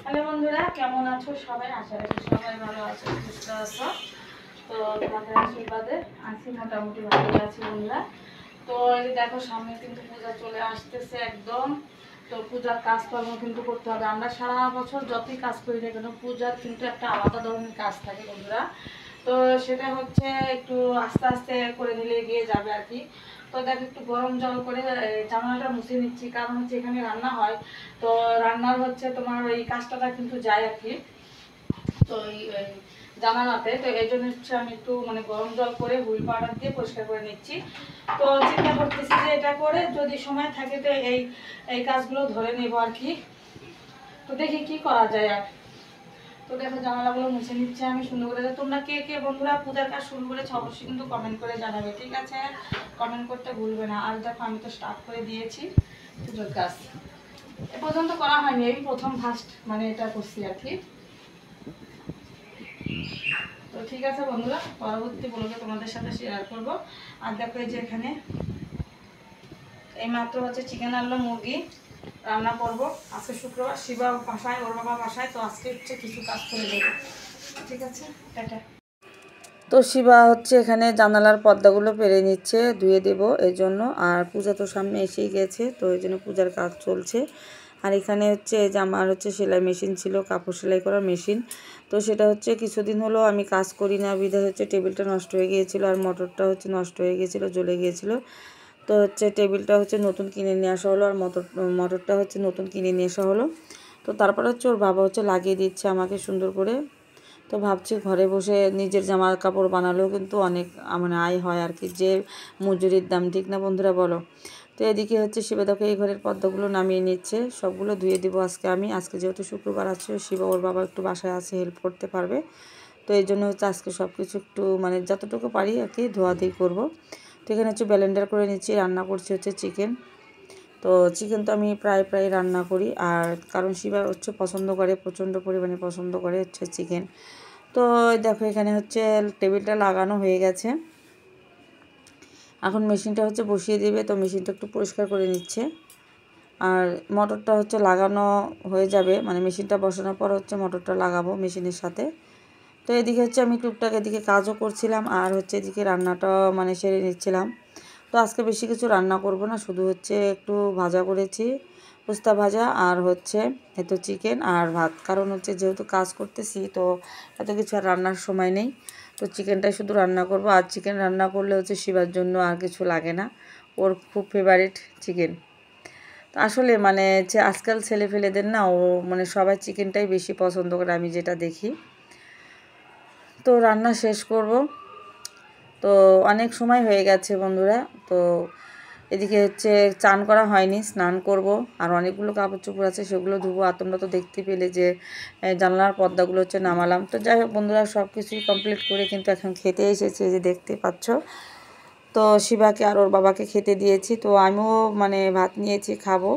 Hello বন্ধুরা, কেমন আছো সবাই? আশা রাখি সবাই ভালো আছো, সুস্থ আছো। তো তোমাদের আশীর্বাদে আছি, মোটামুটি ভালো আছি বন্ধুরা। তো এই যে দেখো, সামনে কিন্তু পূজা চলে আসতেছে একদম। তো পূজার কাজকর্ম কিন্তু করতে হবে। আমরা সারা বছর যতই কাজ করি না কেন, পূজার কিন্তু একটা আলাদা ধরনের কাজ থাকে বন্ধুরা। তো সেটা হচ্ছে একটু আস্তে আস্তে করে নিলে এগিয়ে যাবে আর কি। তো দেখো, একটু গরম জল করে জামাটা মুছে নিচ্ছি, কারণ হচ্ছে এখানে রান্না হয়। তো রান্নার হচ্ছে তোমার এই কাজটা কিন্তু যায় আর কি। তো এই জানালাতে, তো এই জন্য হচ্ছে আমি একটু মানে গরম জল করে হুইল পাউডার দিয়ে পরিষ্কার করে নিচ্ছি। তো চিন্তা করতেছি যে এটা করে যদি সময় থাকে তো এই এই কাজগুলো ধরে নেবো আর কি। তো দেখি কি করা যায় আর। তো দেখো, জানালাগুলো মুছে নিচ্ছে আমি সুন্দর করে। তোমরা কে কে বন্ধুরা পূজার কাজ শুরু করেছো অবশ্যই কিন্তু কমেন্ট করে জানাবে, ঠিক আছে? কমেন্ট করতে ভুলবে না। আর দেখো, আমি তো স্টার্ট করে দিয়েছি পুজোর কাজ। এ পর্যন্ত করা হয়নি, এই প্রথম ফার্স্ট মানে এটা করছি আর কি। তো ঠিক আছে বন্ধুরা, পরবর্তী ব্লগে তোমাদের সাথে শেয়ার করব। আর দেখো, এই যে এখানে এই মাত্র হচ্ছে চিকেন আনলো, মুরগি রান্না করব। আজকে শুক্রবার, শিবা বাসায়, ওর বাবা বাসায়, তো আজকে হচ্ছে কিছু কাজ করে দেবো, ঠিক আছে? টাটা। তো শিবা হচ্ছে এখানে জানালার পর্দাগুলো পেরে নিচ্ছে, ধুয়ে দেবো এই জন্য। আর পূজা তো সামনে এসেই গেছে, তো এই জন্য পূজার কাজ চলছে। আর এখানে হচ্ছে যে আমার হচ্ছে সেলাই মেশিন ছিল, কাপড় সেলাই করার মেশিন। তো সেটা হচ্ছে কিছুদিন হলো আমি কাজ করি না, বিধায় হচ্ছে টেবিলটা নষ্ট হয়ে গিয়েছিলো, আর মোটরটা হচ্ছে নষ্ট হয়ে গিয়েছিলো, জ্বলে গিয়েছিলো। তো হচ্ছে টেবিলটা হচ্ছে নতুন কিনে নিয়ে আসা হলো, আর মোটরটা হচ্ছে নতুন কিনে নিয়ে আসা হলো। তো তারপরে হচ্ছে ওর বাবা হচ্ছে লাগিয়ে দিচ্ছে আমাকে সুন্দর করে। তো ভাবছি ঘরে বসে নিজের জামা কাপড় বানালেও কিন্তু অনেক মানে আয় হয় আর কি, যে মজুরির দাম, ঠিক না বন্ধুরা বলো? তো এদিকে হচ্ছে শিবা দেখো এই ঘরের পর্দাগুলো নামিয়ে নিচ্ছে, সবগুলো ধুয়ে দেবো আজকে আমি। আজকে যেহেতু শুক্রবার আছে, শিবা ওর বাবা একটু বাসায় আছে, হেল্প করতে পারবে। তো এই জন্য হচ্ছে আজকে সব কিছু একটু মানে যতটুকু পারি আর কি ধোয়াধুয়ি করবো। তো এখানে হচ্ছে ব্লেন্ডার করে নিচ্ছি, রান্না করছি হচ্ছে চিকেন। তো চিকেন তো আমি প্রায় প্রায় রান্না করি, আর কারণ শিবা হচ্ছে পছন্দ করে, প্রচণ্ড পরিমাণে পছন্দ করে হচ্ছে চিকেন। তো দেখো, এখানে হচ্ছে টেবিলটা লাগানো হয়ে গেছে, এখন মেশিনটা হচ্ছে বসিয়ে দেবে। তো মেশিনটা একটু পরিষ্কার করে নিচ্ছে। আর মোটরটা হচ্ছে লাগানো হয়ে যাবে, মানে মেশিনটা বসানোর পর হচ্ছে মোটরটা লাগাবো মেশিনের সাথে। তো এদিকে হচ্ছে আমি টুকটাক এদিকে কাজও করছিলাম, আর হচ্ছে এদিকে রান্নাটা মানে সেরে নিচ্ছিলাম। তো আজকে বেশি কিছু রান্না করব না, শুধু হচ্ছে একটু ভাজা করেছি, পোস্তা ভাজা, আর হচ্ছে এতো চিকেন আর ভাত। কারণ হচ্ছে যেহেতু কাজ করতেছি, তো এত কিছু আর রান্নার সময় নেই। তো চিকেনটাই শুধু রান্না করব। আর চিকেন রান্না করলে হচ্ছে শিবার জন্য আর কিছু লাগে না, ওর খুব ফেভারিট চিকেন। তো আসলে মানে যে আজকাল ছেলেফেলেদের না, ও মানে সবাই চিকেনটাই বেশি পছন্দ করে, আমি যেটা দেখি। তো রান্না শেষ করব। তো অনেক সময় হয়ে গেছে বন্ধুরা। তো এদিকে হচ্ছে চান করা হয়নি, স্নান করব। আর অনেকগুলো কাপড় চোপড় আছে, সেগুলো ধুবো। আর তোমরা তো দেখতে পেলে যে জানলার পর্দাগুলো হচ্ছে নামালাম। তো যাই হোক বন্ধুরা, সব কিছুই কমপ্লিট করে কিন্তু এখন খেতে এসেছে, যে দেখতে পাচ্ছ। তো শিবাকে আর ওর বাবাকে খেতে দিয়েছি, তো আমিও মানে ভাত নিয়েছি, খাবো।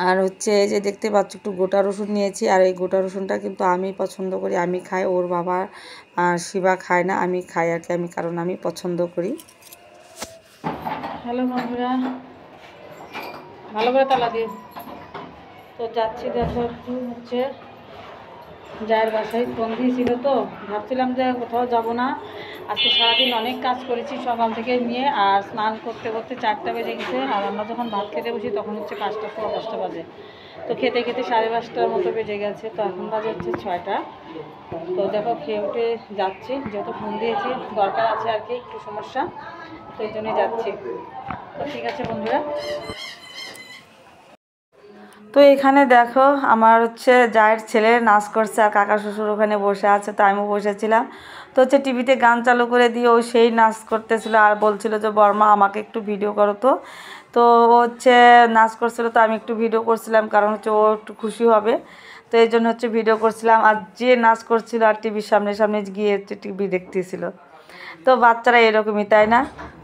আর হচ্ছে এই যে দেখতে পাচ্ছ একটু গোটা রসুন নিয়েছি, আর এই গোটা রসুনটা কিন্তু আমি পছন্দ করি, আমি খাই, ওর বাবা আর শিবা খায় না, আমি খাই আর কি, আমি কারণ আমি পছন্দ করি। হ্যালো বন্ধুরা, ভালো করে তালা দিও। তো যাচ্ছি, দেখো একটু হচ্ছে যায়ের বাসায় ফোন দিয়েছিল, তো ভাবছিলাম যে কোথাও যাব না। আজকে সারাদিন অনেক কাজ করেছি সকাল থেকে নিয়ে, আর স্নান করতে করতে 4টা বেজে গেছে। আর আমরা যখন ভাত খেতে বসি তখন হচ্ছে 5টা, 5:15 বাজে। তো খেতে খেতে 5:30টার মতো বেজে গেছে। তো এখন বাজে হচ্ছে 6টা। তো দেখো, খেয়ে উঠে যাচ্ছি, যেহেতু ফোন দিয়েছি, দরকার আছে আর কি, একটু সমস্যা, তো এই জন্যই যাচ্ছি। তো ঠিক আছে বন্ধুরা। তো এখানে দেখো, আমার হচ্ছে জায়ের ছেলে নাচ করছে, আর কাকা শ্বশুর ওখানে বসে আছে, তো আমিও বসেছিলাম। তো হচ্ছে টিভিতে গান চালু করে দিয়ে ও সেই নাচ করতেছিল, আর বলছিল যে বর্মা আমাকে একটু ভিডিও করো। তো তো ও হচ্ছে নাচ করছিল, তো আমি একটু ভিডিও করছিলাম, কারণ হচ্ছে ও একটু খুশি হবে। তো এই জন্য হচ্ছে ভিডিও করছিলাম। আর যে নাচ করছিল আর টিভির সামনে সামনে গিয়ে হচ্ছে টিভি দেখতেছিল। তো বাচ্চারা এরকমই, তাই না?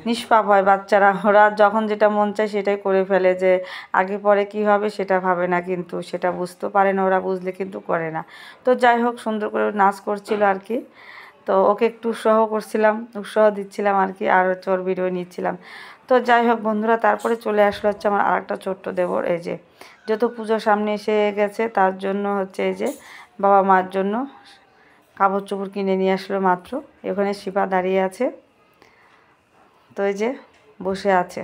নিষ্পাপ হয় বাচ্চারা, ওরা যখন যেটা মন চায় সেটাই করে ফেলে, যে আগে পরে কি হবে সেটা ভাবে না, কিন্তু সেটা বুঝতে পারে না, ওরা বুঝলে কিন্তু করে না। তো যাই হোক, সুন্দর করে নাচ করছিল আর কি। তো ওকে একটু উৎসাহ করছিলাম, উৎসাহ দিচ্ছিলাম আর কি, আর হচ্ছে ওর ভিডিও নিচ্ছিলাম। তো যাই হোক বন্ধুরা, তারপরে চলে আসলো হচ্ছে আমার আরেকটা ছোট্ট দেবর। এই যে যত পুজোর সামনে এসে গেছে তার জন্য হচ্ছে এই যে বাবা মার জন্য কাপড় চোপড় কিনে নিয়ে আসলো মাত্র। এখানে শিপা দাঁড়িয়ে আছে, তো এই যে বসে আছে।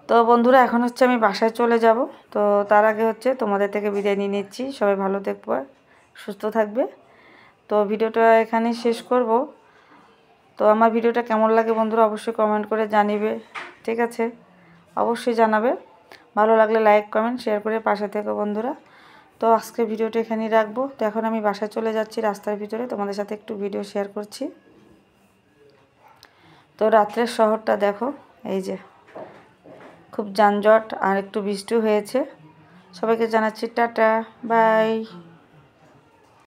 তো বন্ধুরা এখন হচ্ছে আমি বাসায় চলে যাব। তো তার আগে হচ্ছে তোমাদের থেকে বিদায় নিয়ে নিচ্ছি। সবাই ভালো থাকবে, সুস্থ থাকবে। তো ভিডিওটা এখানে শেষ করব। তো আমার ভিডিওটা কেমন লাগে বন্ধুরা অবশ্যই কমেন্ট করে জানিবে, ঠিক আছে? অবশ্যই জানাবে। ভালো লাগলে লাইক কমেন্ট শেয়ার করে পাশে থেকো বন্ধুরা। তো আজকে ভিডিওটা এখানেই রাখবো। তো এখন আমি বাসায় চলে যাচ্ছি, রাস্তার ভিতরে তোমাদের সাথে একটু ভিডিও শেয়ার করছি। তো রাত্রের শহরটা দেখো, এই যে খুব যানজট আর একটু বৃষ্টি হয়েছে। সবাইকে জানাচ্ছি টাটা, বাই।